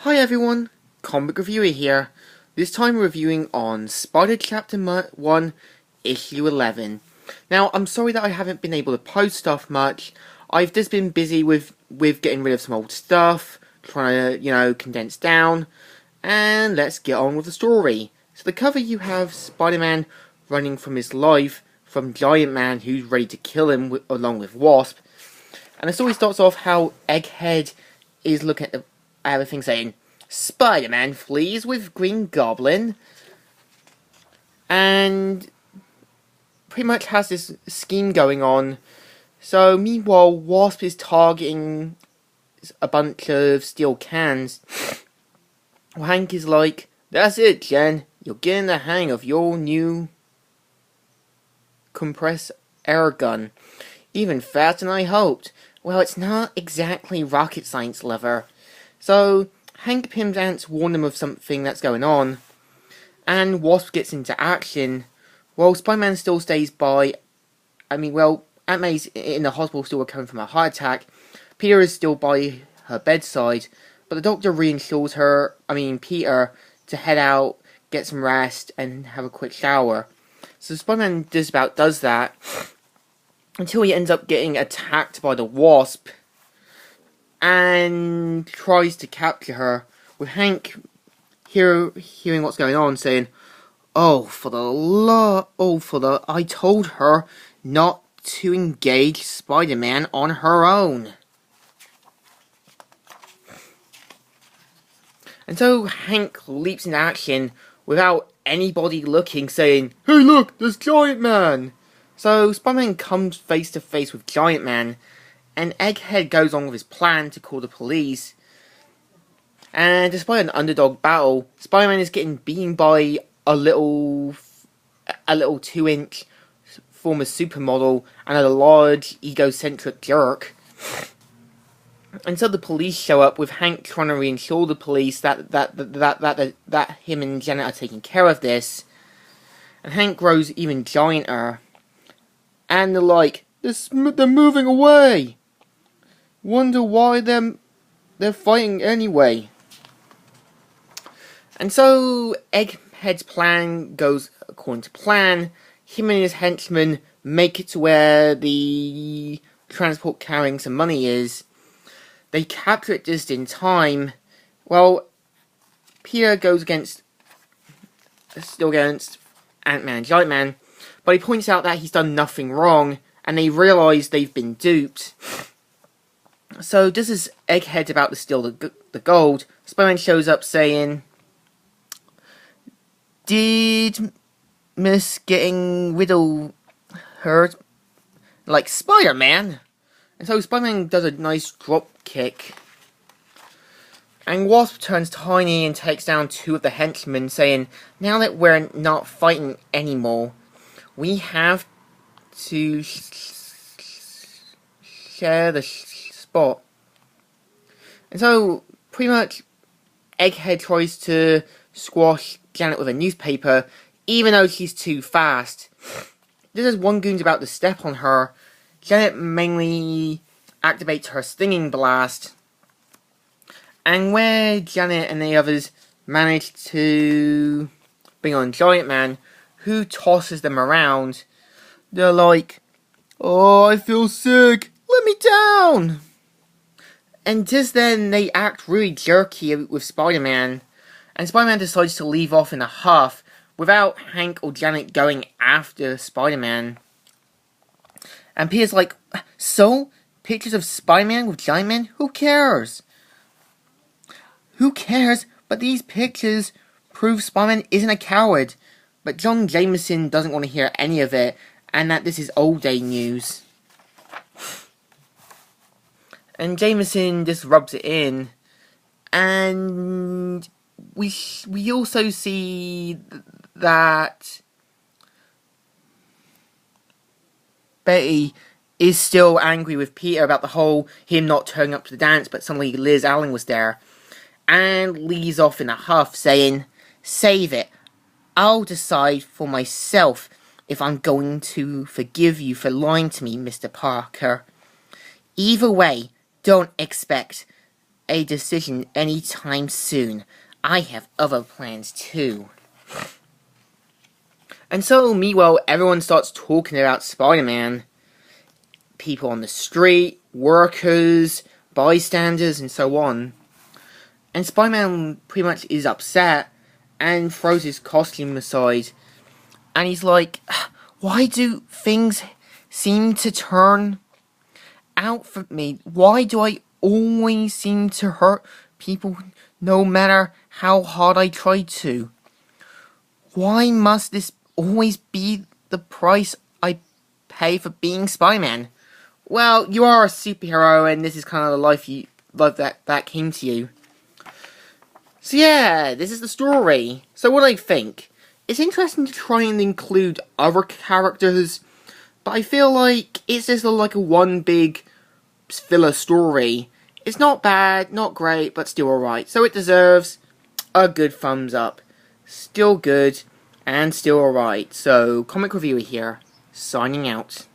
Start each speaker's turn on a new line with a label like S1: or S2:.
S1: Hi everyone, Comic Reviewer here. This time reviewing on Spider Chapter 1, Issue 11. Now, I'm sorry that I haven't been able to post stuff much. I've just been busy with getting rid of some old stuff, trying to, condense down, and let's get on with the story. So the cover you have Spider-Man running from his life from Giant Man who's ready to kill him along with Wasp. And the story starts off how Egghead is looking at everything saying, Spider-Man flees with Green Goblin, and pretty much has this scheme going on. So meanwhile, Wasp is targeting a bunch of steel cans. Well, Hank is like, that's it, Jen. You're getting the hang of your new compressed air gun. Even faster than I hoped. Well, it's not exactly rocket science, lover. So Hank Pymdance warned him of something that's going on, and Wasp gets into action. While Spider-Man still stays by. Aunt May's in the hospital still recovering from a heart attack. Peter is still by her bedside, but the doctor reassures Peter to head out, get some rest, and have a quick shower. So Spider-Man just about does that, until he ends up getting attacked by the Wasp, and tries to capture her, with Hank hearing what's going on, saying, I told her not to engage Spider-Man on her own. And so Hank leaps into action without anybody looking, saying, hey look, there's Giant Man! So Spider-Man comes face to face with Giant Man, and Egghead goes on with his plan to call the police. And despite an underdog battle, Spider-Man is getting beaten by a little 2-inch former supermodel and a large egocentric jerk. And so the police show up, with Hank trying to reassure the police that him and Janet are taking care of this. And Hank grows even gianter. And they're like, they're moving away. Wonder why they're fighting anyway. And so Egghead's plan goes according to plan. Him and his henchmen make it to where the transport carrying some money is. They capture it just in time. Well, Peter goes still against Ant-Man and Giant Man, but he points out that he's done nothing wrong, and they realise they've been duped. So just as Egghead's about to steal the gold, Spider-Man shows up saying, did Miss getting Riddle hurt like Spider-Man? And so Spider-Man does a nice drop kick. And Wasp turns tiny and takes down 2 of the henchmen, saying, now that we're not fighting anymore, we have to share the spot. And so, pretty much, Egghead tries to squash Janet with a newspaper, even though she's too fast. Just as one goon's about to step on her, Janet mainly activates her stinging blast. And where Janet and the others manage to bring on Giant Man, who tosses them around, they're like, oh, I feel sick, let me down! And just then, they act really jerky with Spider-Man, and Spider-Man decides to leave off in a huff, without Hank or Janet going after Spider-Man. And Peter's like, so? Pictures of Spider-Man with Giant Man? Who cares? Who cares? But these pictures prove Spider-Man isn't a coward. But John Jameson doesn't want to hear any of it, and that this is old day news. And Jameson just rubs it in, and we also see that Betty is still angry with Peter about the whole him not turning up to the dance, but suddenly Liz Allen was there, and leaves off in a huff, saying, save it, I'll decide for myself if I'm going to forgive you for lying to me, Mr. Parker. Either way, don't expect a decision anytime soon. I have other plans too. And so, meanwhile, everyone starts talking about Spider-Man. People on the street, workers, bystanders, and so on. And Spider-Man pretty much is upset and throws his costume aside. And he's like, why do things seem to turn out for me? Why do I always seem to hurt people no matter how hard I try to? Why must this always be the price I pay for being Spider-Man? Well, you are a superhero, and this is kind of the life that came to you. So yeah, this is the story. So what do I think? It's interesting to try and include other characters, but I feel like it's just like a one big filler story. It's not bad, not great, but still alright. So it deserves a good thumbs up. Still good, and still alright. So, Comic Reviewer here, signing out.